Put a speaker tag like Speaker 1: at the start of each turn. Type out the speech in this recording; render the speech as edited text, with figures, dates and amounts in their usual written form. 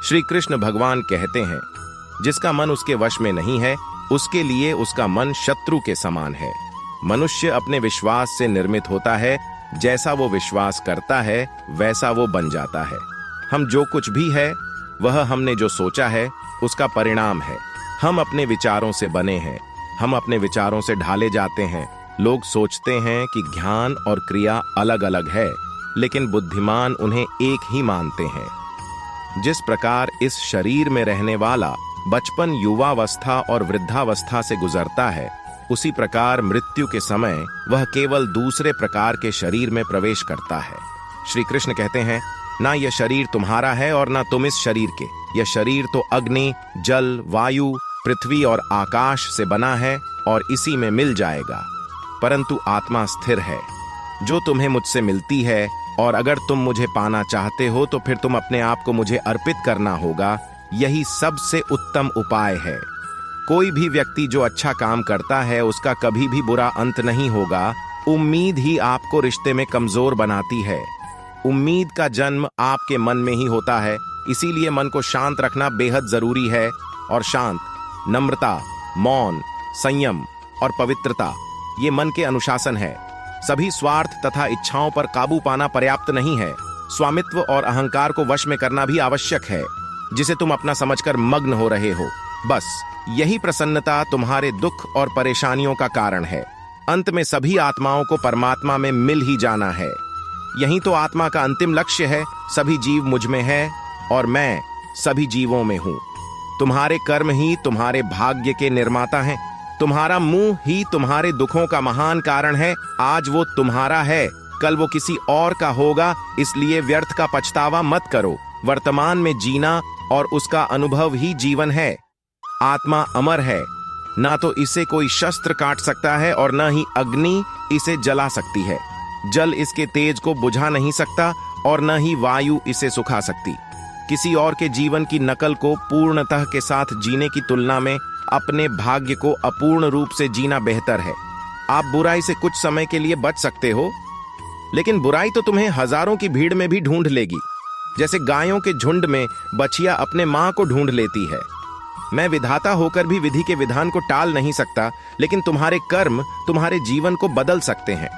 Speaker 1: श्री कृष्ण भगवान कहते हैं, जिसका मन उसके वश में नहीं है, उसके लिए उसका मन शत्रु के समान है। मनुष्य अपने विश्वास से निर्मित होता है, जैसा वो विश्वास करता है वैसा वो बन जाता है। हम जो कुछ भी है वह हमने जो सोचा है उसका परिणाम है। हम अपने विचारों से बने हैं, हम अपने विचारों से ढाले जाते हैं। लोग सोचते हैं कि ज्ञान और क्रिया अलग अलग है, लेकिन बुद्धिमान उन्हें एक ही मानते हैं। जिस प्रकार इस शरीर में रहने वाला बचपन, युवावस्था और वृद्धावस्था से गुजरता है, उसी प्रकार मृत्यु के समय वह केवल दूसरे प्रकार के शरीर में प्रवेश करता है। श्री कृष्ण कहते हैं, ना यह शरीर तुम्हारा है और ना तुम इस शरीर के। यह शरीर तो अग्नि, जल, वायु, पृथ्वी और आकाश से बना है और इसी में मिल जाएगा, परंतु आत्मा स्थिर है, जो तुम्हें मुझसे मिलती है। और अगर तुम मुझे पाना चाहते हो तो फिर तुम अपने आप को मुझे अर्पित करना होगा। यही सबसे उत्तम उपाय है। कोई भी व्यक्ति जो अच्छा काम करता है उसका कभी भी बुरा अंत नहीं होगा। उम्मीद ही आपको रिश्ते में कमजोर बनाती है। उम्मीद का जन्म आपके मन में ही होता है, इसीलिए मन को शांत रखना बेहद जरूरी है। और शांत, नम्रता, मौन, संयम और पवित्रता ये मन के अनुशासन है। सभी स्वार्थ तथा इच्छाओं पर काबू पाना पर्याप्त नहीं है। स्वामित्व और अहंकार को वश में करना भी आवश्यक है, जिसे तुम अपना समझकर मग्न हो रहे हो। बस यही प्रसन्नता तुम्हारे दुख और परेशानियों का कारण है। अंत में सभी आत्माओं को परमात्मा में मिल ही जाना है। यही तो आत्मा का अंतिम लक्ष्य है। सभी जीव मुझ में है और मैं सभी जीवों में हूं। तुम्हारे कर्म ही तुम्हारे भाग्य के निर्माता हैं। तुम्हारा मुंह ही तुम्हारे दुखों का महान कारण है। आज वो तुम्हारा है, कल वो किसी और का होगा, इसलिए व्यर्थ का पछतावा मत करो। वर्तमान में जीना और उसका अनुभव ही जीवन है। आत्मा अमर है, ना तो इसे कोई शस्त्र काट सकता है और न ही अग्नि इसे जला सकती है। जल इसके तेज को बुझा नहीं सकता और न ही वायु इसे सुखा सकती। किसी और के जीवन की नकल को पूर्णतः के साथ जीने की तुलना में अपने भाग्य को अपूर्ण रूप से जीना बेहतर है। आप बुराई से कुछ समय के लिए बच सकते हो, लेकिन बुराई तो तुम्हें हजारों की भीड़ में भी ढूंढ लेगी। जैसे गायों के झुंड में बछिया अपने मां को ढूंढ लेती है। मैं विधाता होकर भी विधि के विधान को टाल नहीं सकता, लेकिन तुम्हारे कर्म तुम्हारे जीवन को बदल सकते हैं।